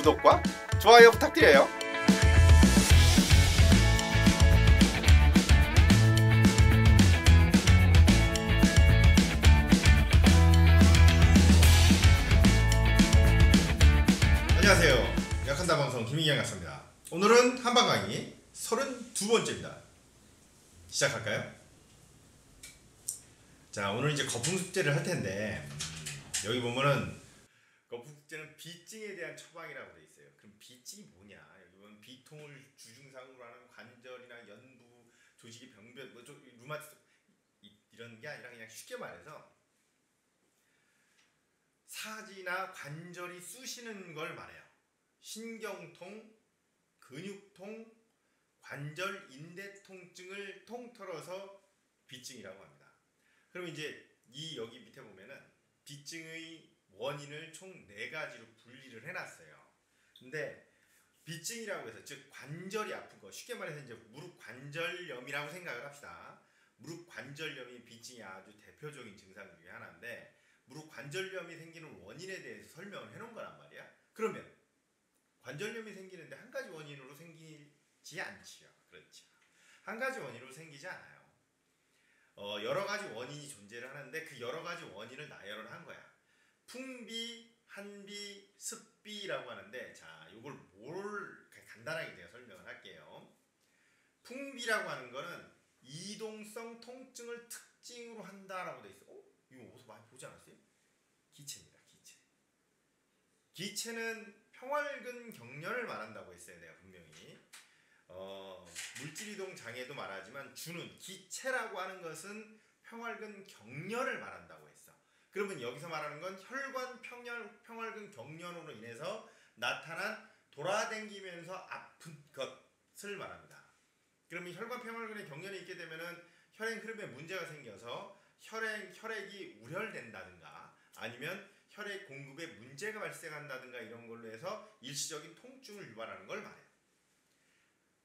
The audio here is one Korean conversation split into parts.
구독과 좋아요 부탁드려요. 안녕하세요. 약한다 방송 김희경 약사입니다. 오늘은 한방 강의 32번째입니다. 시작할까요? 자, 오늘 이제 거품 숙제를 할 텐데 여기 보면은 거품 숙제는 비증에 대한 처방이라고 되어 있어요. 그럼 비증이 뭐냐? 여기 보면 비통을 주증상으로 하는 관절이나 연부, 조직의 병변, 뭐 루마티스 이런 게 아니라 그냥 쉽게 말해서 사지나 관절이 쑤시는 걸 말해요. 신경통, 근육통, 관절 인대 통증을 통틀어서 비증이라고 합니다. 그럼 이제 이 여기 밑에 보면은 비증의 원인을 총 4가지로 분리를 해놨어요. 근데 비증이라고 해서 즉 관절이 아픈 거, 쉽게 말해서 이제 무릎 관절염이라고 생각을 합시다. 무릎 관절염이 비증의 아주 대표적인 증상 중에 하나인데 무릎 관절염이 생기는 원인에 대해서 설명을 해놓은 거란 말이야. 그러면 관절염이 생기는데 한 가지 원인으로 생기지 않지요. 그렇죠. 한 가지 원인으로 생기지 않아요. 여러 가지 원인이 존재를 하는데 그 여러 가지 원인을 나열을 한 거야. 풍비, 한비, 습비라고 하는데 자, 이걸 간단하게 제가 설명을 할게요. 풍비라고 하는 거는 이동성 통증을 특징으로 한다라고 돼 있어. 이거 어디서 많이 보지 않았어요? 기체입니다. 기체. 기체는 평활근 경련을 말한다고 했어요. 내가 분명히. 물질이동 장애도 말하지만 주는 기체라고 하는 것은 평활근 경련을 말한다고 했어. 그러면 여기서 말하는 건 혈관 평활근 경련으로 인해서 나타난 돌아다니면서 아픈 것을 말합니다. 그러면 혈관 평활근의 경련이 있게 되면은 혈액 흐름에 문제가 생겨서 혈액이 우혈된다든가 아니면 혈액 공급에 문제가 발생한다든가 이런 걸로 해서 일시적인 통증을 유발하는 걸 말해요.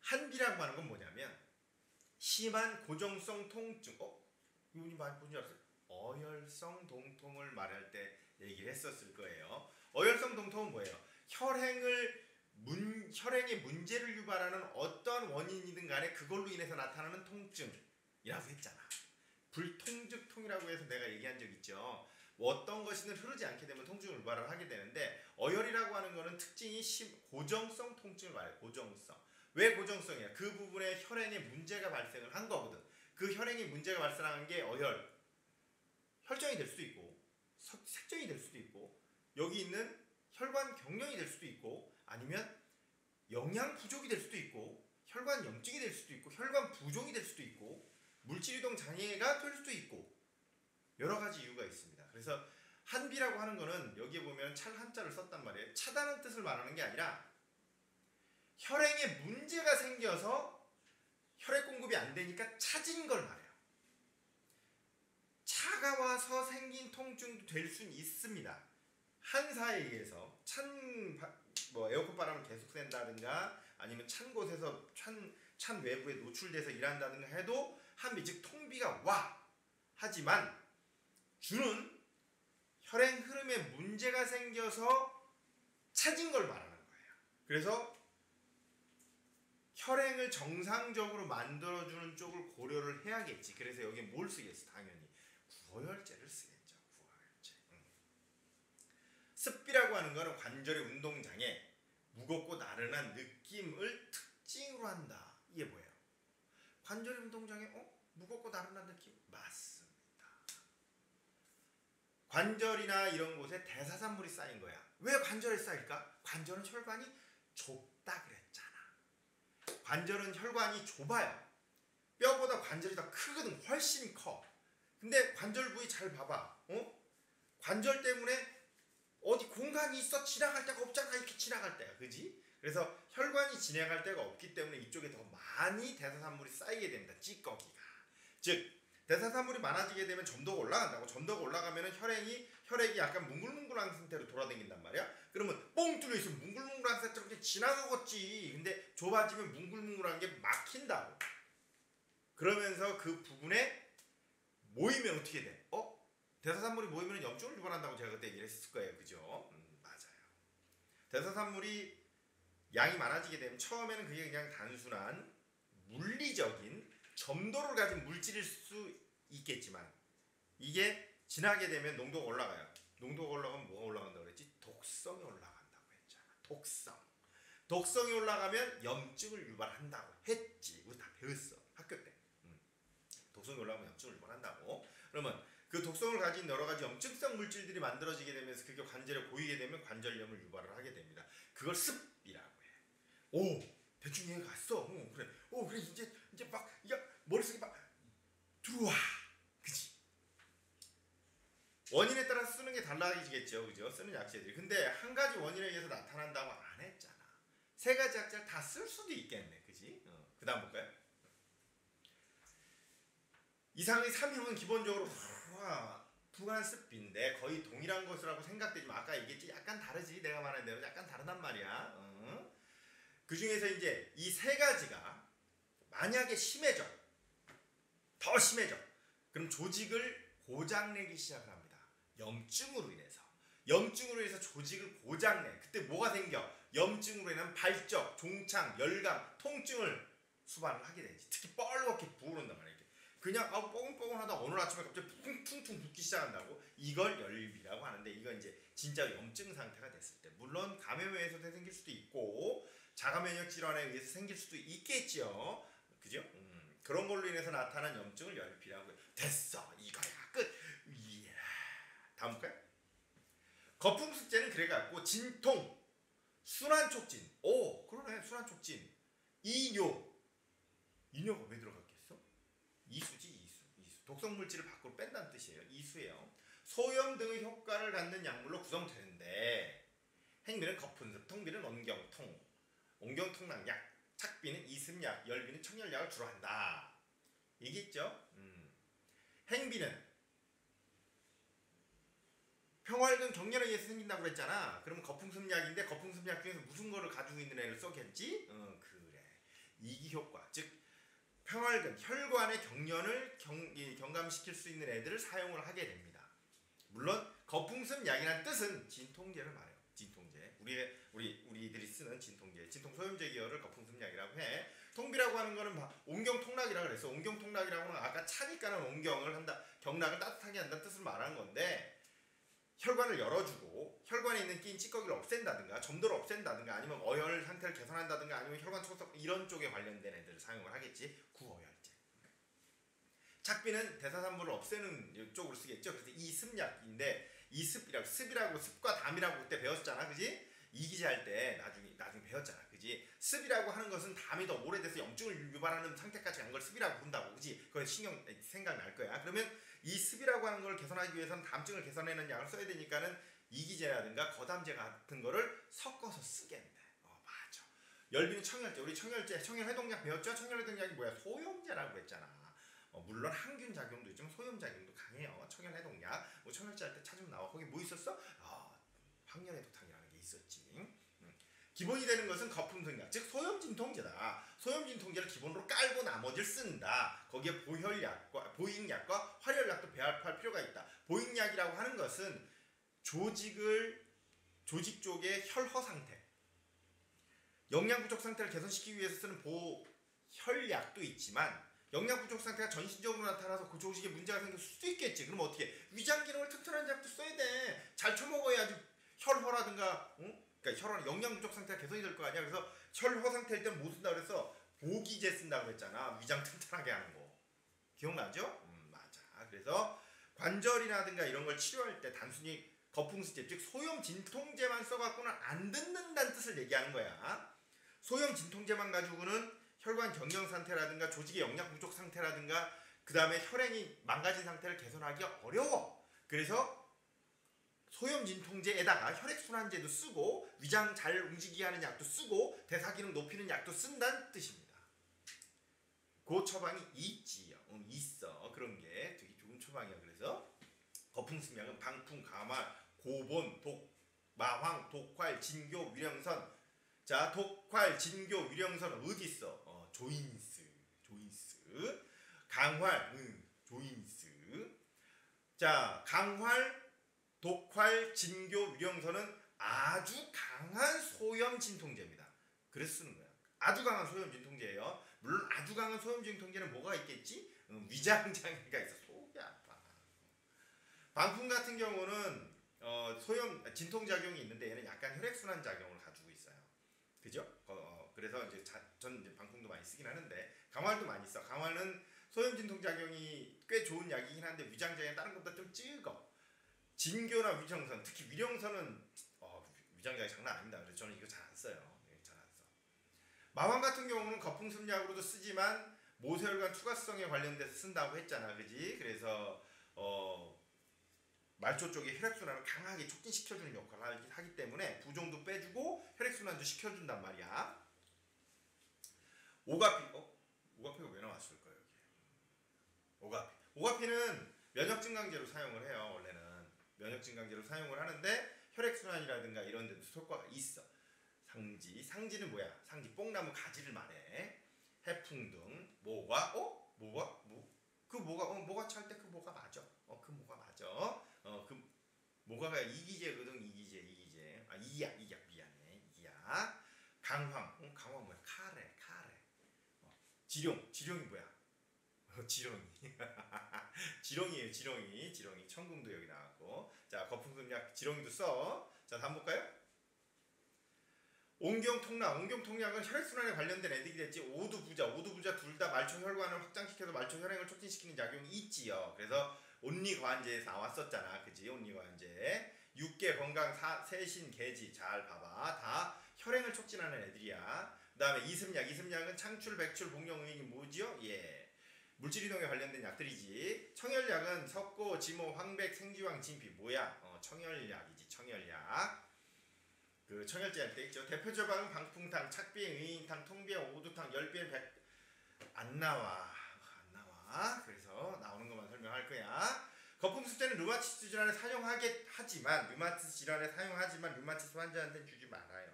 한비라고 하는 건 뭐냐면 심한 고정성 통증. 이분이 많이 보신 줄 알았어요? 어혈성 동통을 말할 때 얘기를 했었을 거예요. 어혈성 동통은 뭐예요? 혈행에 문제를 유발하는 어떤 원인이든 간에 그걸로 인해서 나타나는 통증이라고 했잖아. 불통즉통이라고 해서 내가 얘기한 적 있죠. 어떤 것이든 흐르지 않게 되면 통증을 유발을 하게 되는데 어혈이라고 하는 거는 특징이 고정성 통증을 말해요. 고정성. 왜 고정성이야? 그 부분에 혈행에 문제가 발생을 한 거거든. 그 혈행에 문제가 발생한 게 혈전이 될 수도 있고 색전이 될 수도 있고 여기 있는 혈관 경련이 될 수도 있고 아니면 영양 부족이 될 수도 있고 혈관 염증이 될 수도 있고 혈관 부종이 될 수도 있고 물질이동 장애가 될 수도 있고 여러 가지 이유가 있습니다. 그래서 한비라고 하는 거는 여기에 보면 찰 한자를 썼단 말이에요. 차다는 뜻을 말하는 게 아니라 혈행에 문제가 생겨서 혈액 공급이 안 되니까 차진 걸 말해요. 차가 와서 생긴 통증도 될 수는 있습니다. 한사에 의해서 에어컨 바람을 계속 쐰다든가 아니면 찬 곳에서 찬 외부에 노출돼서 일한다든가 해도 한비 즉 통비가 와. 하지만 주는 혈행 흐름에 문제가 생겨서 차진 걸 말하는 거예요. 그래서 혈행을 정상적으로 만들어주는 쪽을 고려를 해야겠지. 그래서 여기에 뭘 쓰겠어? 당연히 구어혈제를 쓰겠죠. 구어혈제. 습비라고 하는 거는 관절의 운동장애, 무겁고 나른한 느낌을 특징으로 한다. 이게 뭐예요? 관절의 운동장애, 무겁고 나른한 느낌? 맞습니다. 관절이나 이런 곳에 대사산물이 쌓인 거야. 왜 관절에 쌓일까? 관절은 혈관이 좁다 그랬잖아. 관절은 혈관이 좁아요. 뼈보다 관절이 더 크거든. 훨씬 커. 근데 관절 부위 잘 봐봐. 관절 때문에 어디 공간이 있어 지나갈 데가 없잖아. 이렇게 지나갈 때가. 그지? 그래서 혈관이 지나갈 데가 없기 때문에 이쪽에 더 많이 대사산물이 쌓이게 됩니다. 찌꺼기가. 즉 대사산물이 많아지게 되면 점도가 올라간다고. 점도가 올라가면 혈액이 약간 뭉글뭉글한 상태로 돌아다닌단 말이야. 그러면 뻥 뚫려 있으면 뭉글뭉글한 상태로 이렇게 지나가겠지. 근데 좁아지면 뭉글뭉글한 게 막힌다고. 그러면서 그 부분에 모이면 어떻게 돼? 대사산물이 모이면 염증을 유발한다고 제가 그때 얘기를 했을 거예요. 그죠? 맞아요. 대사산물이 양이 많아지게 되면 처음에는 그게 그냥 단순한 물리적인 점도를 가진 물질일 수 있겠지만 이게 지나게 되면 농도가 올라가요. 농도가 올라가면 뭐가 올라간다고 그랬지? 독성이 올라간다고 했잖아. 독성이 올라가면 염증을 유발한다고 했지. 우리 다 배웠어. 학교 때. 독성이 올라가면 염증을 유발한다고. 그러면 그 독성을 가진 여러 가지 염증성 물질들이 만들어지게 되면서 그게 관절에 고이게 되면 관절염을 유발을 하게 됩니다. 그걸 습이라고 해. 오, 대충 이해가 갔어. 그래. 그래 이제 막 머릿속에 막 들어와. 그치? 원인에 따라 쓰는 게 달라지겠죠. 그죠? 쓰는 약재들이. 근데 한 가지 원인에 의해서 나타난다고 안 했잖아. 세 가지 약재를 다 쓸 수도 있겠네. 그지? 그 다음 볼까요? 이상의 3형은 기본적으로 부간습비인데 거의 동일한 것이라고 생각되지만 아까 얘기했지 약간 다르지. 내가 말한 대로 약간 다르단 말이야. 그 중에서 이제 이 세 가지가 만약에 심해져, 더 심해져, 그럼 조직을 고장내기 시작을 합니다. 염증으로 인해서 조직을 고장내. 그때 뭐가 생겨? 염증으로 인한 발적, 종창, 열감, 통증을 수반을 하게 되지. 특히 뻘겋게 부어오른단 말이야. 그냥 뻐근뻐근하다 어느 아침에 갑자기 퉁퉁 붓기 시작한다고. 이걸 열비라고 하는데 이건 이제 진짜 염증 상태가 됐을 때. 물론 감염에 의해서 생길 수도 있고 자가면역 질환에 의해서 생길 수도 있겠죠. 그죠? 그런 걸로 인해서 나타난 염증을 열비라고 해요. 됐어. 이거야. 끝. 이야. 다음 볼까요? 거품습제는 그래갖고 진통, 순환촉진. 오, 그러네. 순환촉진. 이뇨. 이뇨가 왜 들어갔겠어? 이수지. 이수. 독성 물질을 밖으로 뺀다는 뜻이에요. 이수예요. 소염 등의 효과를 갖는 약물로 구성되는데 행비는 거품습, 통비는 온경통, 온경통락약, 착비는 이습약, 열비는 청열약을 주로 한다. 얘기했죠? 행비는 평활근 경련에 의해서 생긴다고 그랬잖아. 그러면 거품습약인데 거품습약 중에서 무슨 거를 가지고 있는 애를 써겠지? 그래. 이기효과, 즉 평활근, 혈관의 경련을 경감시킬 수 있는 애들을 사용을 하게 됩니다. 물론 거품습약이라는 뜻은 진통제를 말해요. 진통제. 우리들이 쓰는 진통제, 진통 소염제 계열을 거품습약이라고 해. 통비라고 하는 거는 온경통락이라고 그랬어. 온경통락이라고 하는 건 아까 차니까는 온경을 한다, 경락을 따뜻하게 한다는 뜻을 말하는 건데 혈관을 열어주고 혈관에 있는 끼인 찌꺼기를 없앤다든가 점도를 없앤다든가 아니면 어혈 상태를 개선한다든가 아니면 혈관 청소 이런 쪽에 관련된 애들을 사용을 하겠지. 구어혈제. 착비는 대사산물을 없애는 쪽으로 쓰겠죠. 그래서 이습약인데 습이라고 습과 담이라고 그때 배웠잖아. 그지? 이기제 할 때 나중에 배웠잖아. 그지? 습이라고 하는 것은 담이 더 오래돼서 염증을 유발하는 상태까지 간 걸 습이라고 부른다고. 그지? 그거 생각날 거야. 그러면 이 습이라고 하는 걸 개선하기 위해서는 담증을 개선하는 약을 써야 되니까는 이기제라든가 거담제 같은 거를 섞어서 쓰겠네. 맞아. 열비는 청열제. 우리 청열해독약 배웠죠? 청열해독약이 뭐야? 소염제라고 했잖아. 물론 항균 작용도 있지만 소염 작용도 강해요. 청열해독약. 청열제 할 때 찾으면 나와. 거기 뭐 있었어? 황열해독탕이라는 게 있었지. 기본이 되는 것은 거품승약, 즉 소염진통제다. 소염진통제를 기본으로 깔고 나머지를 쓴다. 거기에 보익약과 활혈약도 배합할 필요가 있다. 보익약이라고 하는 것은 조직 쪽의 혈허 상태, 영양 부족 상태를 개선시키기 위해서 쓰는 보혈약도 있지만 영양 부족 상태가 전신적으로 나타나서 그 조직에 문제가 생길 수도 있겠지. 그럼 어떻게? 위장 기능을 튼튼한 약도 써야 돼. 잘 처먹어야지 혈허라든가, 그러니까 혈허 영양 부족 상태가 개선이 될 거 아니야. 그래서 혈허 상태일 때는 뭐 쓴다 그래서 보기제 쓴다고 했잖아. 위장 튼튼하게 하는 거. 기억나죠? 맞아. 그래서 관절이라든가 이런 걸 치료할 때 단순히 거품습제, 즉 소염 진통제만 써갖고는 안 듣는다는 뜻을 얘기하는 거야. 소염 진통제만 가지고는 혈관 경련 상태라든가 조직의 영양 부족 상태라든가 그 다음에 혈행이 망가진 상태를 개선하기 어려워. 그래서 소염 진통제에다가 혈액순환제도 쓰고 위장 잘 움직이게 하는 약도 쓰고 대사기능 높이는 약도 쓴다는 뜻입니다. 그 처방이 있지요. 있어. 그런 게 되게 좋은 처방이야. 그래서 거품습약은 방풍, 가말, 고본, 마황, 독활, 진교, 위령선. 자, 독활, 진교, 위령선은 어디 있어? 조인스. 강활, 조인스. 자, 강활, 독활, 진교, 위령선은 아주 강한 소염 진통제입니다. 그래서 쓰는 거야. 아주 강한 소염 진통제예요. 물론 아주 강한 소염 진통제는 뭐가 있겠지? 위장장애가 있어. 속이 아파. 방풍 같은 경우는 소염 진통작용이 있는데 얘는 약간 혈액순환 작용을 가지고 있어요. 그죠? 그래서 이제 전 이제 방풍도 많이 쓰긴 하는데 강활도 많이 써. 강활은 소염 진통작용이 꽤 좋은 약이긴 한데 위장장애 다른 것보다 좀 적어. 진교나 위령선, 특히 위령선은 위장장애 장난 아닙니다. 그래서 저는 이거 잘 안 써요. 잘 안 써. 마왕 같은 경우는 거품습약으로도 쓰지만 모세혈관 투과성에 관련돼서 쓴다고 했잖아, 그지? 그래서 말초 쪽에 혈액순환을 강하게 촉진시켜주는 역할을 하기 때문에 부종도 빼주고 혈액순환도 시켜준단 말이야. 오가피, 오가피가 왜 나왔을까 여기? 오가피는 면역증강제로 사용을 해요. 원래는 면역증강제로 사용을 하는데 혈액순환이라든가 이런 데도 효과가 있어. 상지는 뭐야? 상지 뽕나무 가지를 말해. 해풍 등 모과 모가 찰 때 그 모가 맞아. 그 모가 맞아. 그 모가가 이기제거든. 이기제. 이약 미안해. 이약. 강황 뭐야? 카레. 지룡이 뭐야? 지렁이. 지렁이. 천궁도 여기 나왔고. 자, 거품습약 지렁이도 써. 자, 다음 볼까요? 옹경통약은 혈액순환에 관련된 애들이겠지. 오두부자 둘 다 말초 혈관을 확장시켜서 말초 혈행을 촉진시키는 작용이 있지요. 그래서 온리과한제에서 나왔었잖아, 그지? 온리과한제. 육계 건강 세신 개지 잘 봐봐. 다 혈행을 촉진하는 애들이야. 그다음에 이습약은 창출, 백출, 복용, 의익이 뭐지요? 예. 물질이동에 관련된 약들이지. 청열약은 석고, 지모, 황백, 생지황, 진피 뭐야? 청열약이지. 청열약. 그 청열제 할 때 있죠. 대표 처방은 방풍탕, 착비행, 의인탕, 통비행, 오두탕, 열비행, 안 나와. 그래서 나오는 것만 설명할 거야. 거품 숫제는 류마티스 질환에 사용하지만 류마티스 환자한테는 주지 말아요.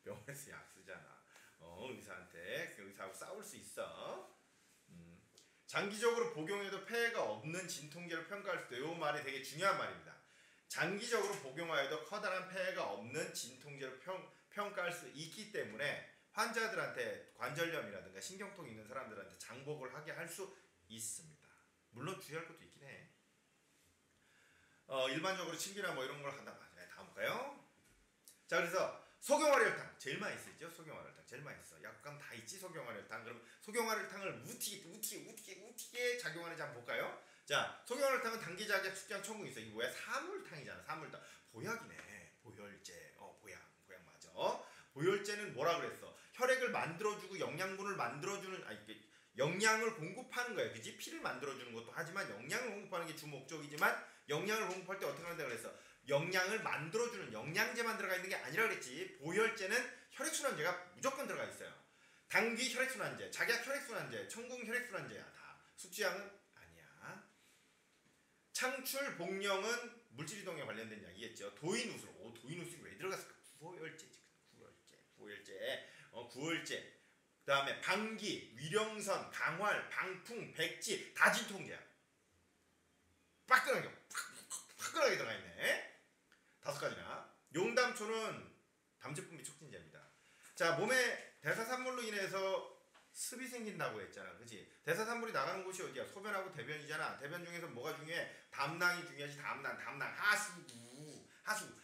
병원에서 약 쓰잖아. 의사한테 의사하고 싸울 수 있어. 장기적으로 복용해도 폐해가 없는 진통제로 평가할 수도. 이 말이 되게 중요한 말입니다. 장기적으로 복용하여도 커다란 폐해가 없는 진통제로 평가할 수 있기 때문에 환자들한테 관절염이라든가 신경통 있는 사람들한테 장복을 하게 할 수 있습니다. 물론 주의할 것도 있긴 해. 일반적으로 침기나 뭐 이런 걸 한다. 다음 볼까요? 자, 그래서 소경화혈탕 제일 많이 쓰죠. 소경화혈탕 제일 많이 써. 약간 다 있지. 소경화혈탕. 그럼 소경화혈탕을 우티게 작용하는지 한번 볼까요? 자, 소경화혈탕은 단기자격 숙장 천궁이 있어. 이게 뭐야? 사물탕이잖아. 사물탕. 보약이네. 보혈제. 보약 맞아. 보혈제는 뭐라 그랬어? 혈액을 만들어주고 영양분을 만들어주는 영양을 공급하는 거야. 그지? 피를 만들어주는 것도 하지만 영양을 공급하는 게 주 목적이지만 영양을 공급할 때 어떻게 한다 그랬어? 영양을 만들어주는 영양제만 들어가 있는 게 아니라 그랬지. 보혈제는 혈액순환제가 무조건 들어가 있어요. 당귀 혈액순환제, 작약 혈액순환제, 천궁 혈액순환제야. 다. 숙취약은 아니야. 창출, 복령은 물질이동에 관련된 약이겠죠. 도인우술. 도인우술이 왜 들어갔을까? 구월제. 그 다음에 방기, 위령선, 강활, 방풍, 백지 다 진통제야. 화끈하게 들어가 있네. 5가지나. 용담초는 담즙분비 촉진제입니다. 자, 몸에 대사산물로 인해서 습이 생긴다고 했잖아, 그렇지? 대사산물이 나가는 곳이 어디야? 소변하고 대변이잖아. 대변 중에서 뭐가 중요해? 담낭이 중요하지. 담낭.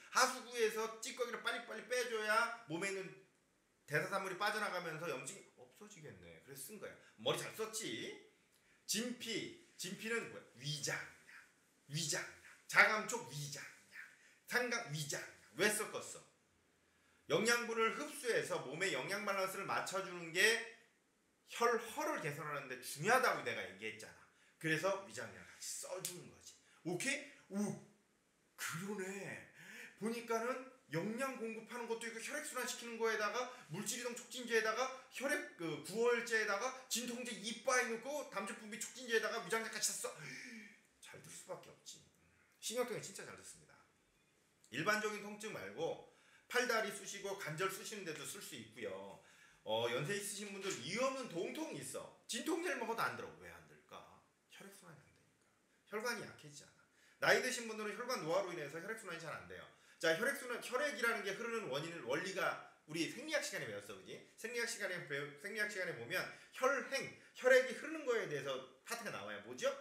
하수구에서 찌꺼기를 빨리빨리 빼줘야 몸에 있는 대사산물이 빠져나가면서 염증이 없어지겠네. 그래서 쓴 거야. 머리 잘 썼지? 진피는 뭐야? 위장약. 자감촉 위장약. 상각 위장약. 왜 섞었어? 영양분을 흡수해서 몸의 영양 밸런스를 맞춰주는 게 혈을 개선하는데 중요하다고 내가 얘기했잖아. 그래서 위장약을 같이 써주는 거지. 오케이? 그러네. 보니까는 영양 공급하는 것도 있고 혈액순환 시키는 거에다가 물질이동 촉진제에다가 혈액 구월제에다가 진통제 이빠이 넣고 담즙분비 촉진제에다가 위장약 같이 샀어. 잘 들 수밖에 없지. 신경통에 진짜 잘 듣습니다. 일반적인 통증 말고 팔다리 쑤시고 관절 쑤시는 데도 쓸 수 있고요. 연세 있으신 분들 이 없는 동통이 있어. 진통제를 먹어도 안 들어. 왜 안 들까? 혈액순환이 안 되니까. 혈관이 약해지잖아. 나이 드신 분들은 혈관 노화로 인해서 혈액순환이 잘 안 돼요. 자, 혈액이라는 게 흐르는 원리가 우리 생리학 시간에 배웠어, 그지? 생리학 시간에 보면 혈액이 흐르는 거에 대해서 파트가 나와요. 뭐죠?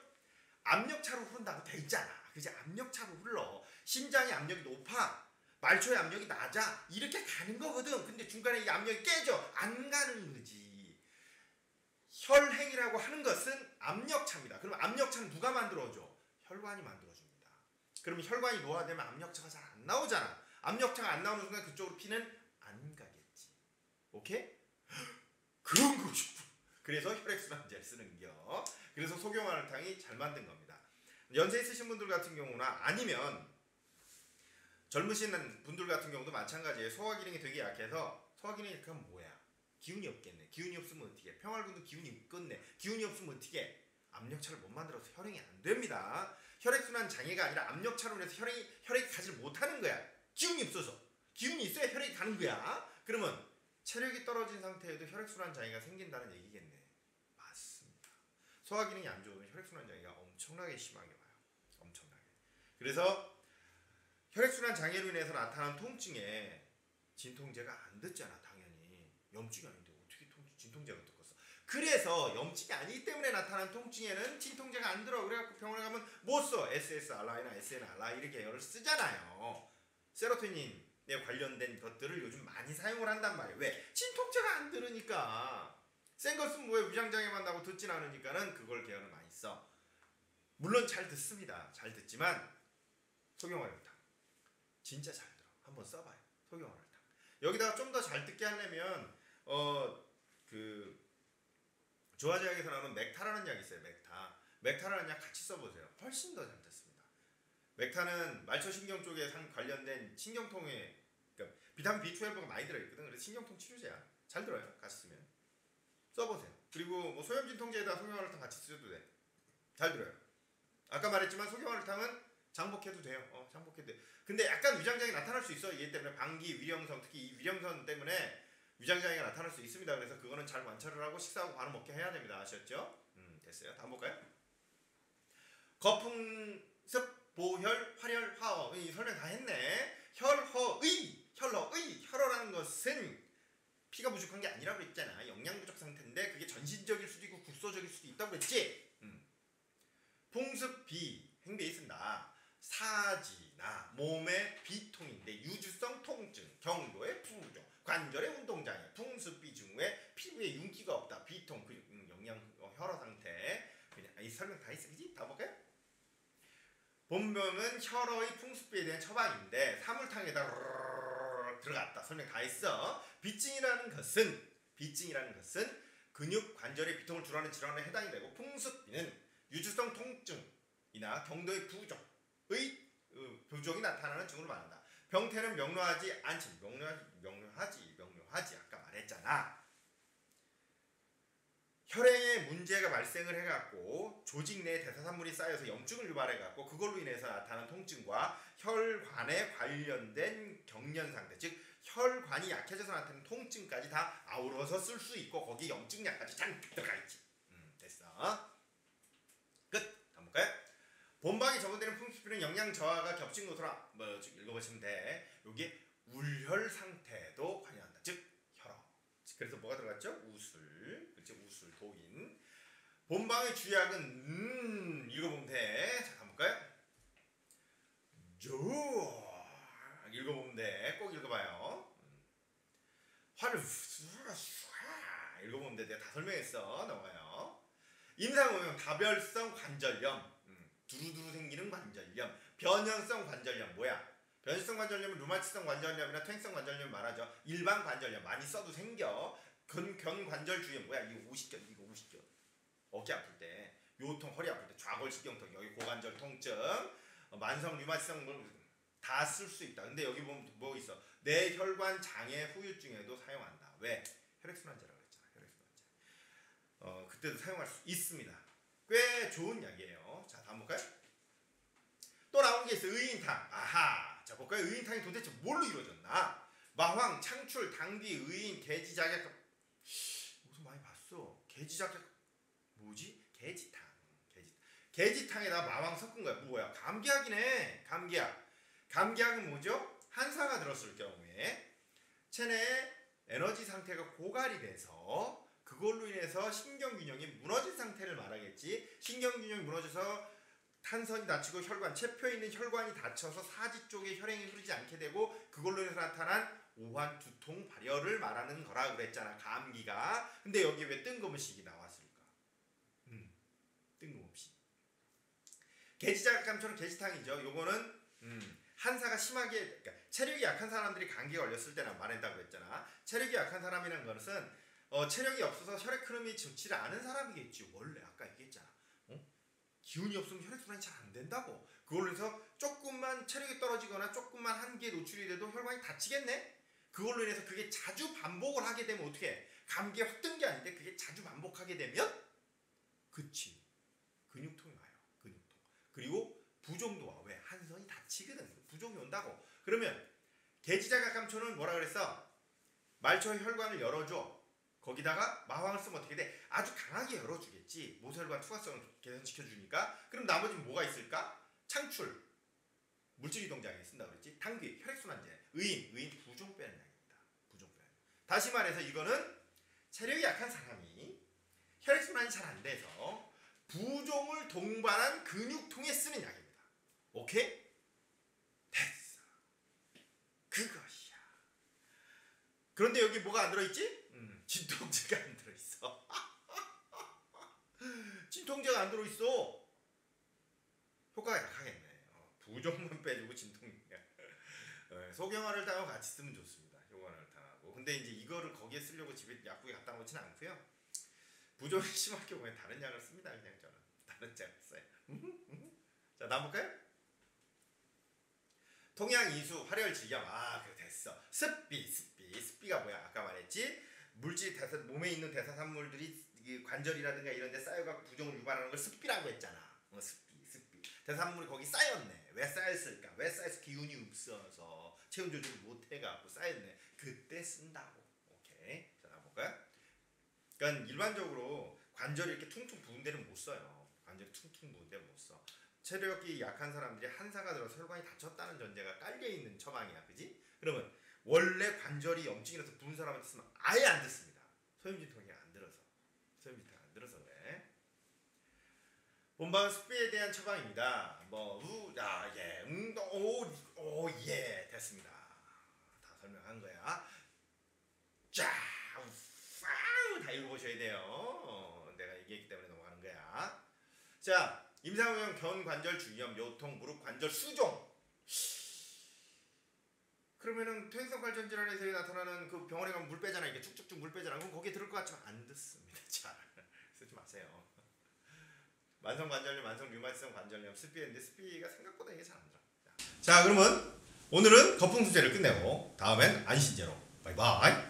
압력차로 흐른다고 돼 있잖아. 그지? 압력차로 흘러. 심장의 압력이 높아. 말초의 압력이 낮아. 이렇게 가는 거거든. 근데 중간에 이 압력이 깨져. 안 가는 거지. 혈행이라고 하는 것은 압력차입니다. 그럼 압력차는 누가 만들어줘? 혈관이 만들어줍니다. 그러면 혈관이 노화되면 압력차가 잘 안 나오잖아. 압력차가 안 나오는 순간 그쪽으로 피는 안 가겠지. 오케이? 그런 거죠. 그래서 혈액순환제를 쓰는겨. 그래서 소경화혈탕이 잘 만든 겁니다. 연세 있으신 분들 같은 경우나 아니면 젊으신 분들 같은 경우도 마찬가지예요. 소화기능이 되게 약해서 소화기능이 약하면 뭐야? 기운이 없겠네. 기운이 없으면 어떻게? 평활근도 기운이 없겠네. 기운이 없으면 어떻게? 압력차를 못 만들어서 혈행이 안 됩니다. 혈액순환 장애가 아니라 압력차로 인해서 혈액이 가지 못하는 거야. 기운이 없어서. 기운이 있어야 혈액이 가는 거야. 그러면 체력이 떨어진 상태에도 혈액순환 장애가 생긴다는 얘기겠네. 맞습니다. 소화기능이 안 좋으면 혈액순환 장애가 엄청나게 심하게 와요. 엄청나게. 그래서 혈액순환 장애로 인해서 나타난 통증에 진통제가 안 듣잖아. 당연히. 염증이 아닌데 어떻게 진통제가 듣겠어. 그래서 염증이 아니기 때문에 나타난 통증에는 진통제가 안 들어. 그래갖고 병원에 가면 못 써. SSRI나 SNRI 이렇게 계열을 쓰잖아요. 세로토닌에 관련된 것들을 요즘 많이 사용을 한단 말이에요. 왜? 진통제가 안 들으니까. 센 거 쓰면 왜 위장장애만 나고 듣진 않으니까는 그걸 계열을 많이 써. 물론 잘 듣습니다. 잘 듣지만 소경화혈탕 진짜 잘 들어. 한번 써봐요. 소경화혈탕. 여기다가 좀 더 잘 듣게 하려면 조화제약에서 나오는 맥타라는 약이 있어요. 맥타라는 약 같이 써보세요. 훨씬 더 잘 듣습니다. 맥타는 말초신경 쪽에 관련된 신경통에 그러니까 비타민 B12가 많이 들어있거든. 그래서 신경통 치료제야. 잘 들어요. 같이 쓰면. 써보세요. 그리고 뭐 소염진통제에다 소경화혈탕 같이 쓰셔도 돼. 잘 들어요. 아까 말했지만 소경화혈탕은 장복해도 돼요. 장복해도 돼. 근데 약간 위장장애 나타날 수 있어. 얘 때문에 방기, 위령성, 특히 이 위령성 때문에 위장장애가 나타날 수 있습니다. 그래서 그거는 잘 관찰을 하고 식사하고 바로 먹게 해야 됩니다. 아셨죠? 됐어요. 다음 볼까요? 거풍, 습, 보혈, 활혈, 화어. 이 설명 다 했네. 혈어라는 것은 피가 부족한 게 아니라고 그랬잖아. 영양 부족 상태인데 그게 전신적일 수도 있고 국소적일 수도 있다고 그랬지. 풍습, 비, 행배에 쓴다. 사지나 몸의 비통인데 유주성 통증, 경도의 부종, 관절의 운동장애, 풍습비 증후에 피부에 윤기가 없다. 비통, 영양, 혈어 상태. 그냥 이 설명 다 있어, 그지? 다 볼까요? 본명은 혈어의 풍습비에 대한 처방인데 사물탕에다 들어갔다. 설명 다 했어. 비증이라는 것은 근육 관절의 비통을 주로하는 질환에 해당이 되고 풍습비는 유주성 통증이나 경도의 부종이 나타나는 증후로 말한다. 병태는 명료하지 않지. 명료하지. 아까 말했잖아. 혈행에 문제가 발생을 해갖고 조직 내에 대사산물이 쌓여서 염증을 유발해갖고 그걸로 인해서 나타나는 통증과 혈관에 관련된 경련 상태, 즉 혈관이 약해져서 나타나는 통증까지 다 아우러서 쓸 수 있고 거기 염증약까지 잔뜩 들어가 있지. 됐어. 끝. 다음 볼까요? 본방에 적용되는 풍습비는 영양 저하가 겹친 것으로 읽어보시면 돼. 여기 울혈 상태도 관여한다. 즉 혈어. 그래서 뭐가 들어갔죠? 우술. 그렇죠? 우술, 도인. 본방의 주약은 읽어보면 돼. 자, 가볼까요? 읽어보면 돼. 꼭 읽어봐요. 화를 읽어보면 돼. 내가 다 설명했어. 넘어가요. 임상오명 다별성 관절염. 두루두루 생기는 관절염. 변형성 관절염 뭐야? 변형성 관절염은 루마티성 관절염이나 퇴행성 관절염 말하죠. 일반 관절염 많이 써도 생겨. 견관절주염 뭐야? 이거 50견. 어깨 아플 때, 요통, 허리 아플 때, 좌골신경통, 여기 고관절 통증, 만성 류마티성 다 쓸 수 있다. 근데 여기 보면 뭐 있어? 뇌혈관 장애 후유증에도 사용한다. 왜? 혈액순환제라고 그랬잖아. 혈액순환제. 그때도 사용할 수 있습니다. 꽤 좋은 약이에요. 자, 다음 볼까요? 또 나온 게 있어. 의인탕. 아하. 자, 볼까요? 의인탕이 도대체 뭘로 이루어졌나? 마황, 창출, 당귀, 의인, 계지작약. 무슨 많이 봤어. 계지작약 뭐지? 계지탕. 계지탕에다 마왕 섞은 거야. 뭐야? 감기약이네. 감기약은 뭐죠? 한사가 들었을 경우에 체내의 에너지 상태가 고갈이 돼서 그걸로 인해서 신경균형이 무너진 상태를 말하겠지. 신경균형이 무너져서 탄선이 닫히고 혈관, 체표에 있는 혈관이 닫혀서 사지 쪽에 혈액이 흐르지 않게 되고 그걸로 인해서 나타난 오한 두통 발열을 말하는 거라 그랬잖아. 감기가. 근데 여기 왜 뜬금없이 나왔을까? 뜬금없이. 개지자극감초는 개지탕이죠. 요거는 한사가 심하게, 그러니까 체력이 약한 사람들이 감기에 걸렸을 때나 말한다고 했잖아. 체력이 약한 사람이라는 것은 체력이 없어서 혈액 흐름이 좋지 않은 사람이겠지. 원래 아까 얘기했잖아. 기운이 없으면 혈액순환이 잘 안 된다고. 그걸로 해서 조금만 체력이 떨어지거나 조금만 한기에 노출이 돼도 혈관이 닫히겠네? 그걸로 인해서 그게 자주 반복을 하게 되면 어떻게 해? 감기에 확 뜬 게 아닌데 그게 자주 반복하게 되면 그치. 근육통이 와요. 근육통. 그리고 부종도 와. 왜? 한선이 닫히거든. 부종이 온다고. 그러면 개지자극감초는 뭐라 그랬어? 말초 혈관을 열어줘. 거기다가 마황을 쓰면 어떻게 돼? 아주 강하게 열어주겠지. 모세혈관 투과성을 개선시켜주니까. 그럼 나머지는 뭐가 있을까? 창출, 물질이동작에 쓴다고 그랬지. 당귀, 혈액순환제, 의인 부종 빼는 약입니다. 부종 빼는. 다시 말해서 이거는 체력이 약한 사람이 혈액순환이 잘 안 돼서 부종을 동반한 근육통에 쓰는 약입니다. 오케이? 됐어. 그것이야. 그런데 여기 뭐가 안 들어있지? 진통제가 안 들어있어. 진통제가 안 들어있어. 효과가 약하겠네. 부종만 빼주고 진통제. 소경화를 타고 같이 쓰면 좋습니다. 효과를 타고. 근데 이제 이거를 거기에 쓰려고 집에 약국에 갖다 놓지는 않고요. 부종이 심할 경우에 다른 약을 씁니다. 그냥 저는 다른 약을 써요. 자, 다음 볼까요? 통양 이수 활혈 지경. 그래 됐어. 습비가 뭐야? 아까 말했지. 물질 대사, 몸에 있는 대사산물들이 관절이라든가 이런 데 쌓여갖고 부종을 유발하는 걸 습비라고 했잖아. 습비. 대사산물이 거기 쌓였네. 왜 쌓였을까? 왜 쌓여서 기운이 없어서 체온 조절 못해갖고 쌓였네. 그때 쓴다고. 오케이. 자, 볼까요? 그러니까 일반적으로 관절이 이렇게 퉁퉁 부은 데는 못 써요. 관절이 퉁퉁 부은 데는 못 써. 체력이 약한 사람들이 한사가 들어서 혈관이 닫혔다는 전제가 깔려있는 처방이야. 그지? 그러면 원래 관절이 염증이라서 부은 사람한테 쓰면 아예 안 듣습니다. 소염진통이 안 들어서. 소염진통이 안 들어서 그래. 본방은 습비에 대한 처방입니다. 예, 됐습니다. 다 설명한 거야. 다 읽어보셔야 돼요. 내가 얘기했기 때문에 넘어가는 거야. 자, 임상후형 견관절 주염, 요통, 무릎 관절 수종. 그러면은 퇴행성 관절 질환에서 나타나는 그 병원에 가면 물 빼잖아. 이게 쭉쭉쭉 물 빼잖아. 그럼 거기에 들을 것 같지만 안 듣습니다. 잘 쓰지 마세요. 만성 관절염, 만성 류마티성 관절염, 습비인데 습비가 생각보다 이게 잘 안 들어. 자, 그러면 오늘은 거품 수제를 끝내고 다음엔 안신제로. 바이바이.